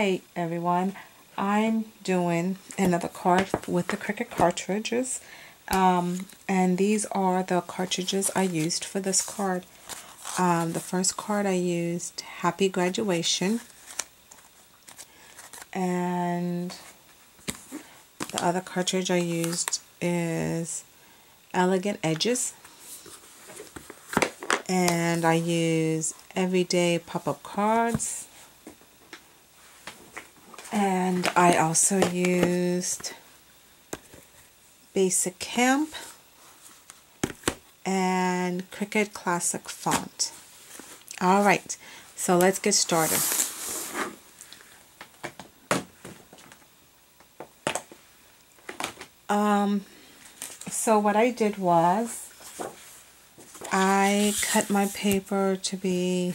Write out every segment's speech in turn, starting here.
Hi everyone, I'm doing another card with the Cricut cartridges, and these are the cartridges I used for this card. The first card I used Happy Graduation, and the other cartridge I used is Elegant Edges, and I use Everyday Pop-Up Cards. And I also used Basic Camp and Cricut Classic Font. Alright, so let's get started. So what I did was I cut my paper to be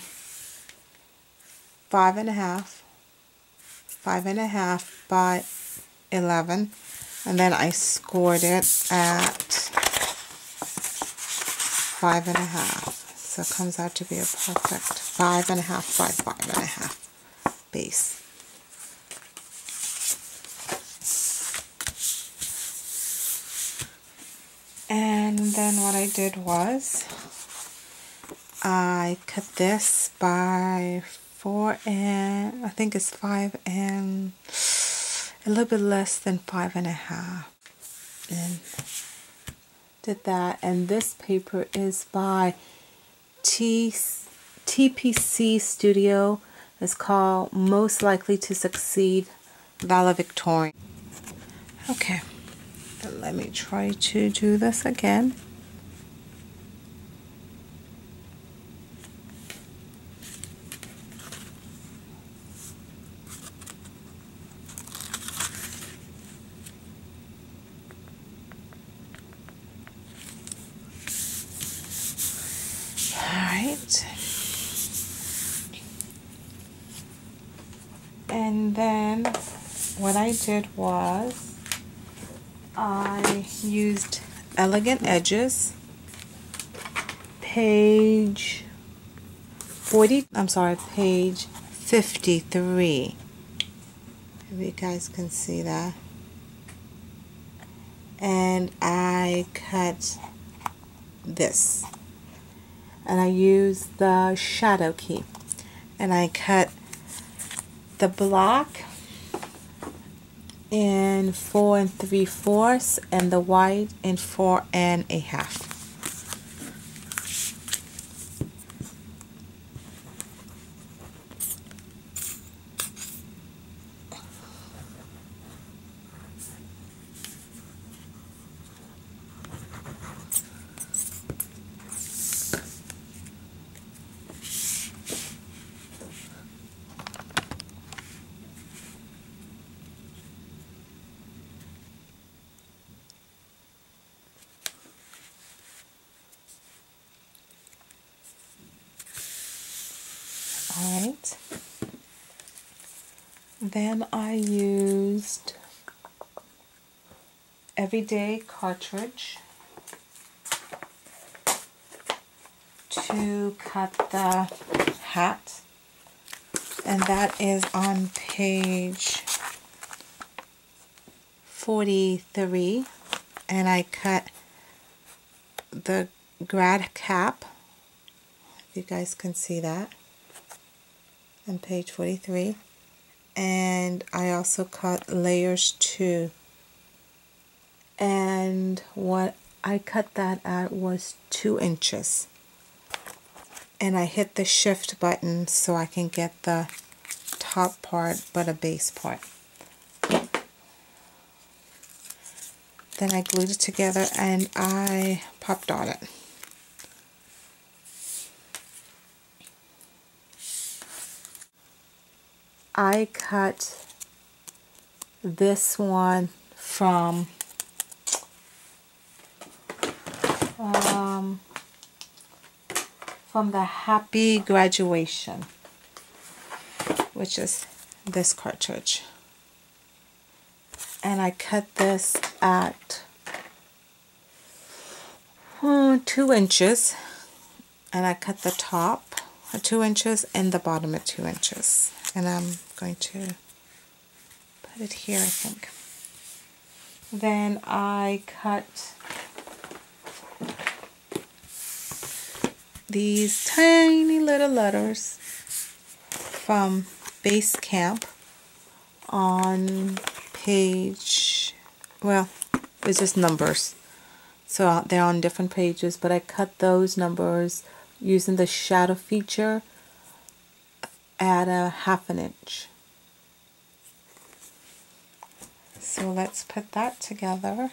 5.5 by 11, and then I scored it at 5.5, so it comes out to be a perfect 5.5 by 5.5 base. And then what I did was I cut this by 4 and I think it's 5 and a little bit less than 5.5, and did that. And this paper is by TPC Studio. It's called Most Likely to Succeed Valedictorian. Okay, let me try to do this again. Alright, and then what I did was I used Elegant Edges, page 53. If you guys can see that. And I cut this. And I used the shadow key. And I cut the block in 4 3/4 and the white in 4 1/2. Alright, then I used Everyday cartridge to cut the hat, and that is on page 43, and I cut the grad cap, if you guys can see that, on page 43, and I also cut layers 2, and what I cut that at was 2 inches, and I hit the shift button so I can get the top part but a base part. Then I glued it together and I popped on it. I cut this one from the Happy Graduation, which is this cartridge, and I cut this at 2 inches, and I cut the top at 2 inches and the bottom at 2 inches, and I'm going to put it here, I think. Then I cut these tiny little letters from Base Camp on page, well, it's just numbers. So they're on different pages, but I cut those numbers using the shadow feature at a 1/2 inch. So let's put that together.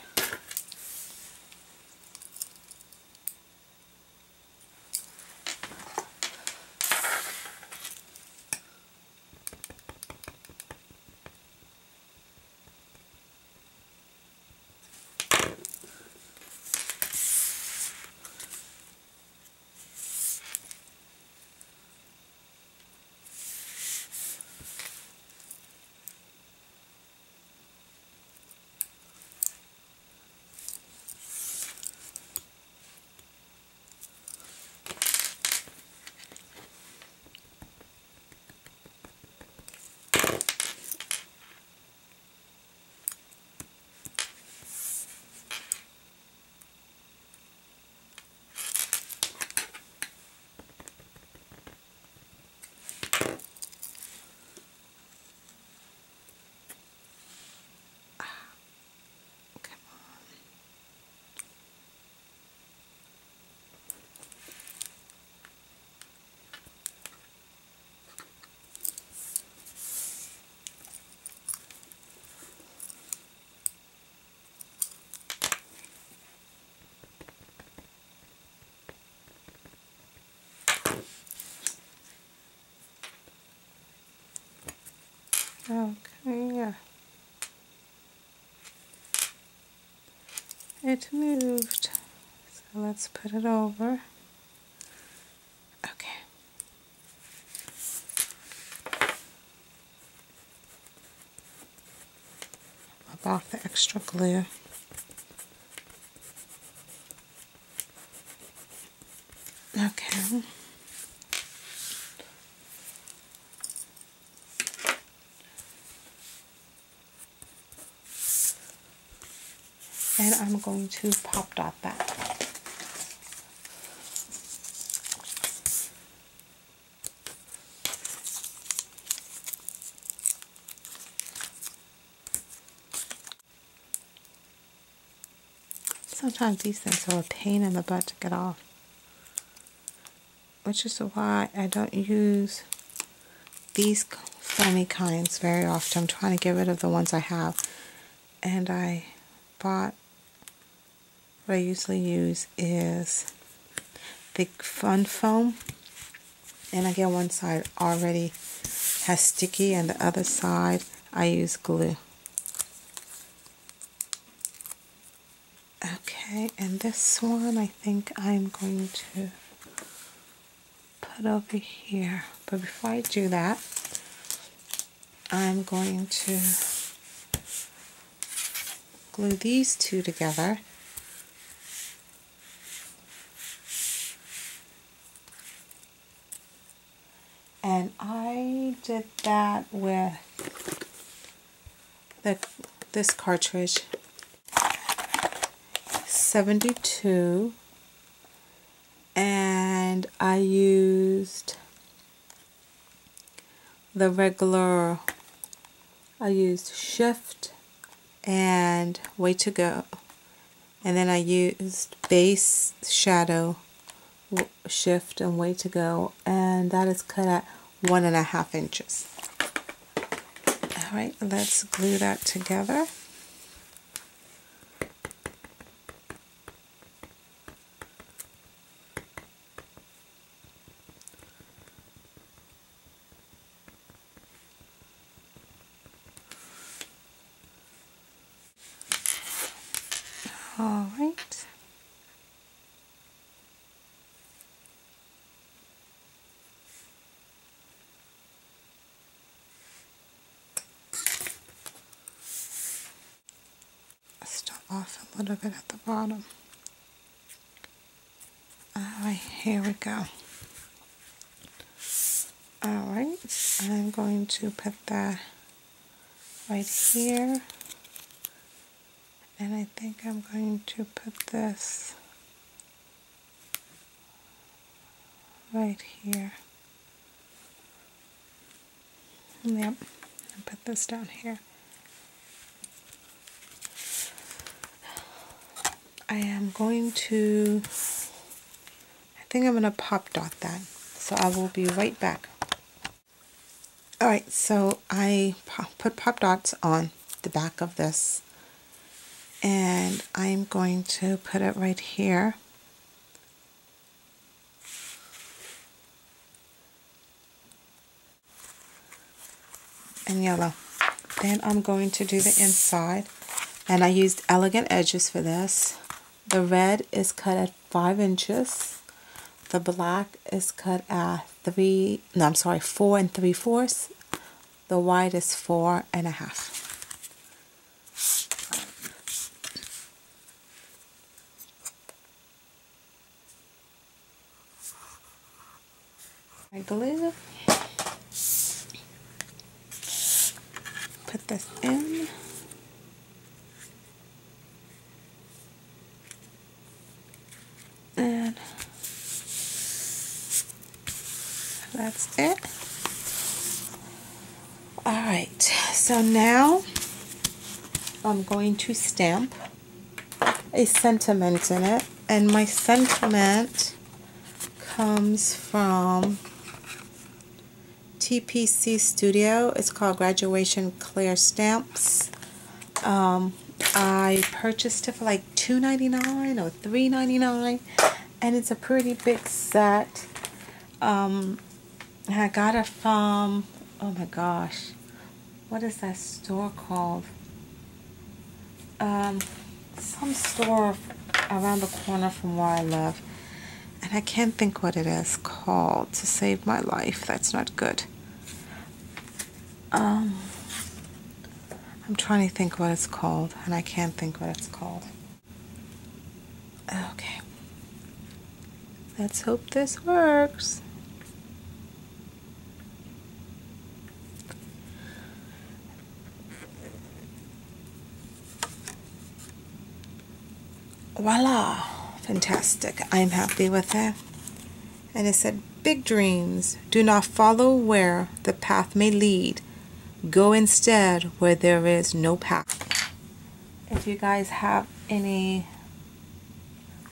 Okay, yeah. It moved. So let's put it over. Okay. Off the extra glue. Okay. And I'm going to pop dot that. Sometimes these things are a pain in the butt to get off, which is why I don't use these foamy kinds very often. I'm trying to get rid of the ones I have, and I bought, what I usually use is the Fun Foam, and I get one side already has sticky and the other side I use glue. Okay, and this one I think I'm going to put over here. But before I do that, I'm going to glue these two together. And I did that with this cartridge 72, and I used the regular, I used Shift and Way to Go, and then I used Base, Shadow, Shift and Way to Go, and that is cut at 1.5 inches. Alright, let's glue that together. All right. Start off a little bit at the bottom. All right, here we go. All right, I'm going to put that right here. And I think I'm going to put this right here. Yep, and put this down here. I am going to, I think I'm going to pop dot that. So I will be right back. Alright, so I put pop dots on the back of this. And I'm going to put it right here. In yellow. Then I'm going to do the inside. And I used elegant edges for this. The red is cut at 5 inches. The black is cut at 4 3/4. The white is 4 1/2. I glue. Put this in. And that's it. Alright, so now I'm going to stamp a sentiment in it. And my sentiment comes from TPC Studio. It's called Graduation Clear Stamps. I purchased it for like $2.99 or $3.99, and it's a pretty big set. And I got it from, oh my gosh, what is that store called? Some store around the corner from where I live, and I can't think what it is called to save my life. That's not good. I'm trying to think what it's called, and I can't think what it's called. Okay. Let's hope this works. Voila! Fantastic. I'm happy with it. And it said, big dreams. Do not follow where the path may lead. Go instead where there is no path. If you guys have any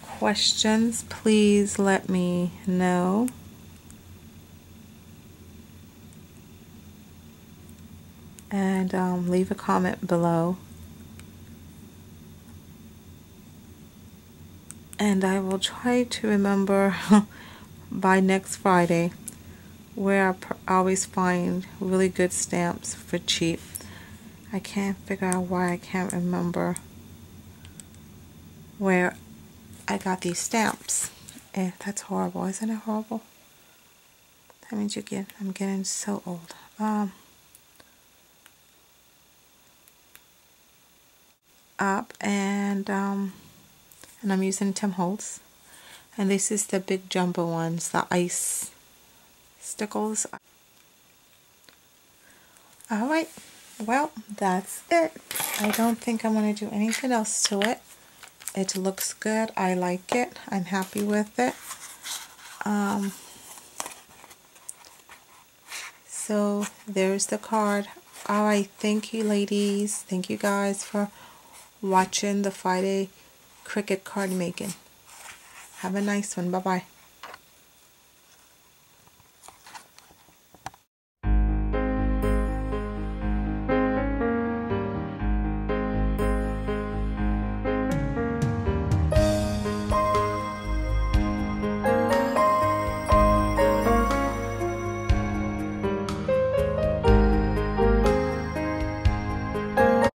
questions, please let me know. And leave a comment below. And I will try to remember by next Friday where I always find really good stamps for cheap. I can't figure out why I can't remember where I got these stamps. That's horrible. Isn't it horrible? That means I'm getting so old. Up and I'm using Tim Holtz, and this is the big jumbo ones, the ice stickles. Alright, well, that's it. I don't think I'm going to do anything else to it. It looks good. I like it. I'm happy with it. So there's the card. Alright, thank you ladies. Thank you guys for watching the Friday Cricut card making. Have a nice one. Bye-bye.